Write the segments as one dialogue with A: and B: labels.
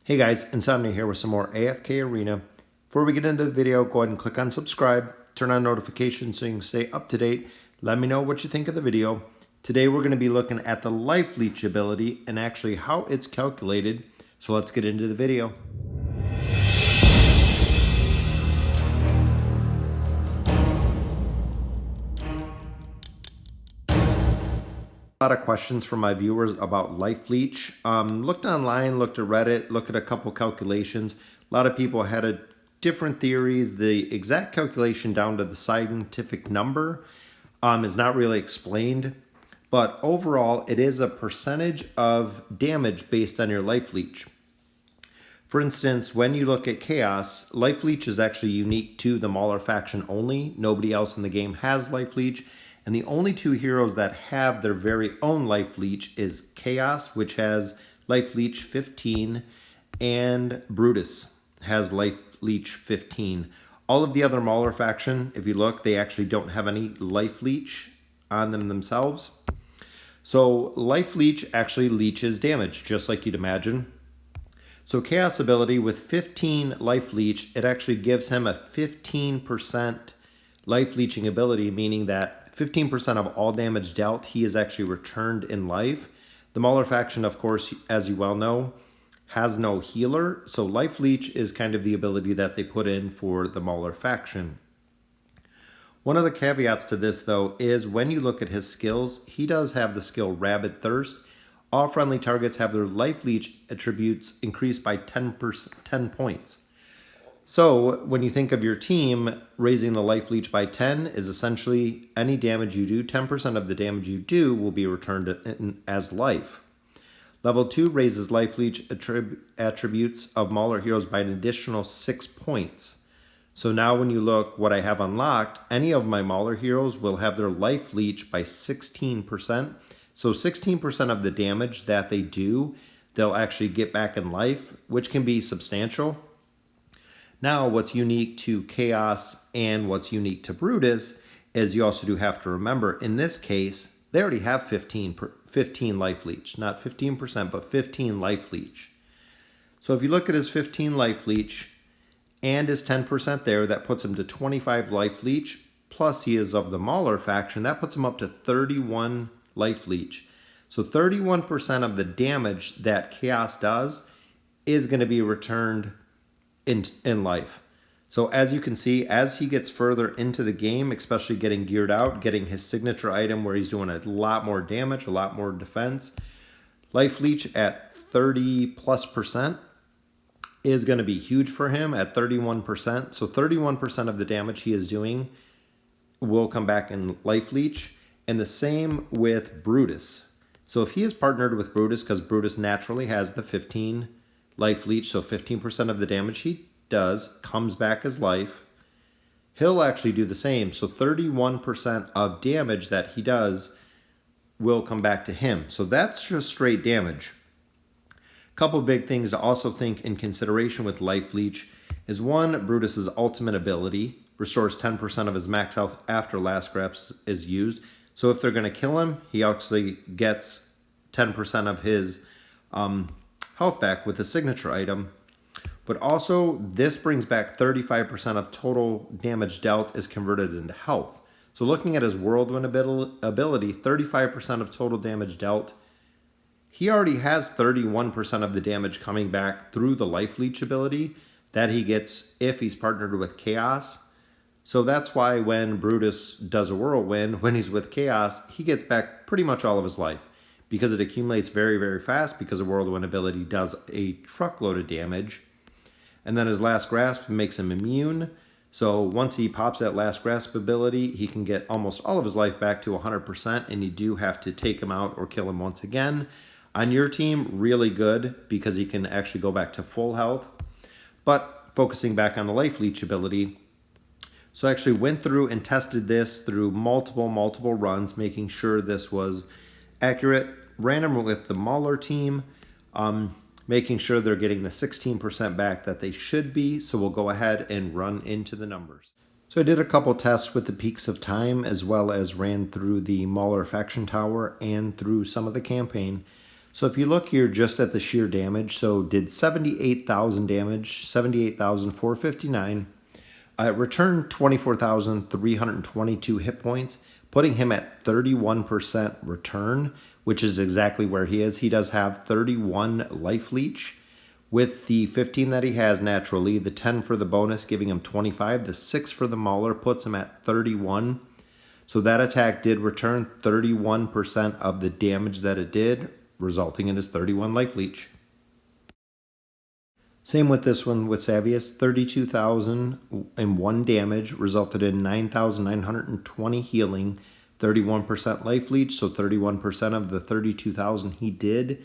A: Hey guys, Insomnia here with some more AFK Arena. Before we get into the video, go ahead and click on subscribe, turn on notifications so you can stay up to date. Let me know what you think of the video. Today we're going to be looking at the Life Leech ability and actually how it's calculated. So let's get into the video. A lot of questions from my viewers about Life Leech. Looked online, looked at Reddit, looked at a couple calculations. A lot of people had different theories. The exact calculation down to the scientific number is not really explained. But overall, it is a percentage of damage based on your Life Leech. For instance, when you look at Chaos, Life Leech is actually unique to the Mauler faction only. Nobody else in the game has Life Leech. And the only two heroes that have their very own Life Leech is Chaos, which has Life Leech 15, and Brutus has Life Leech 15. All of the other Mauler faction, if you look, they actually don't have any Life Leech on them themselves. So Life Leech actually leeches damage, just like you'd imagine. So Chaos ability with 15 Life Leech, it actually gives him a 15% Life Leeching ability, meaning that 15% of all damage dealt, he is actually returned in life. The Mauler faction, of course, as you well know, has no healer. So Life Leech is kind of the ability that they put in for the Mauler faction. One of the caveats to this, though, is when you look at his skills, he does have the skill Rabid Thirst. All friendly targets have their Life Leech attributes increased by 10 points. So when you think of your team, raising the Life Leech by 10 is essentially any damage you do, 10% of the damage you do will be returned as life. Level 2 raises Life Leech attributes of Mauler heroes by an additional 6 points. So now when you look what I have unlocked, any of my Mauler heroes will have their Life Leech by 16%. So 16% of the damage that they do, they'll actually get back in life, which can be substantial. Now, what's unique to Chaos and what's unique to Brutus is you also do have to remember, in this case, they already have 15 Life Leech. Not 15%, but 15 Life Leech. So if you look at his 15 Life Leech and his 10% there, that puts him to 25 Life Leech. Plus he is of the Mauler faction. That puts him up to 31 Life Leech. So 31% of the damage that Chaos does is going to be returned in life. So as you can see, as he gets further into the game, especially getting geared out, getting his signature item where he's doing a lot more damage, a lot more defense, Life Leech at 30+% is going to be huge for him at 31%. So 31% of the damage he is doing will come back in Life Leech. And the same with Brutus. So if he is partnered with Brutus, because Brutus naturally has the 15 Life Leech, so 15% of the damage he does comes back as life, he'll actually do the same. So 31% of damage that he does will come back to him. So that's just straight damage. A couple big things to also think in consideration with Life Leech is one, Brutus's ultimate ability restores 10% of his max health after last grasp is used. So if they're going to kill him, he actually gets 10% of his health back with a signature item. But also, this brings back 35% of total damage dealt is converted into health. So looking at his Whirlwind ability, 35% of total damage dealt, he already has 31% of the damage coming back through the Life Leech ability that he gets if he's partnered with Chaos. So that's why when Brutus does a Whirlwind, when he's with Chaos, he gets back pretty much all of his life, because it accumulates very, very fast, because a Whirlwind ability does a truckload of damage. And then his Last Grasp makes him immune. So once he pops that Last Grasp ability, he can get almost all of his life back to 100%, and you do have to take him out or kill him once again. On your team, really good, because he can actually go back to full health. But focusing back on the Life Leech ability, so I actually went through and tested this through multiple runs, making sure this was accurate. Ran them with the Mauler team, making sure they're getting the 16% back that they should be. So we'll go ahead and run into the numbers. So I did a couple tests with the Peaks of Time, as well as ran through the Mauler faction tower and through some of the campaign. So if you look here just at the sheer damage, so did 78,000 damage, 78,459. It returned 24,322 hit points, putting him at 31% return, which is exactly where he is. He does have 31 life leech. With the 15 that he has naturally, the 10 for the bonus giving him 25, the 6 for the mauler puts him at 31. So that attack did return 31% of the damage that it did, resulting in his 31 life leech. Same with this one with Savius, 32,001 damage, resulted in 9,920 healing, 31% life leech, so 31% of the 32,000 he did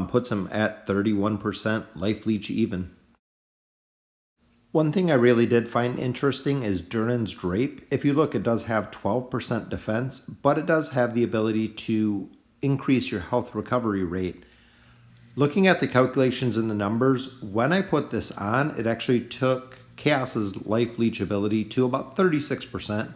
A: puts him at 31% life leech even. One thing I really did find interesting is Durin's Drape. If you look, it does have 12% defense, but it does have the ability to increase your health recovery rate. Looking at the calculations and the numbers, when I put this on, it actually took Chaos's life leech ability to about 36%.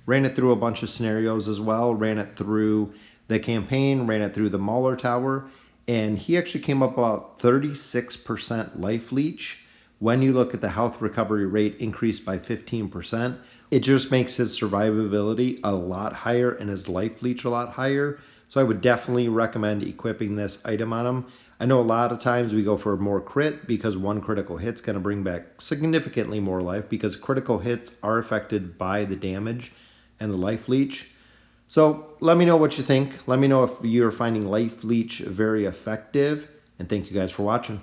A: Ran it through a bunch of scenarios as well, ran it through the campaign, ran it through the Mauler Tower, and he actually came up about 36% life leech. When you look at the health recovery rate increased by 15%, it just makes his survivability a lot higher and his life leech a lot higher. So I would definitely recommend equipping this item on him. I know a lot of times we go for more crit because one critical hit's going to bring back significantly more life because critical hits are affected by the damage and the life leech. So let me know what you think. Let me know if you're finding life leech very effective. And thank you guys for watching.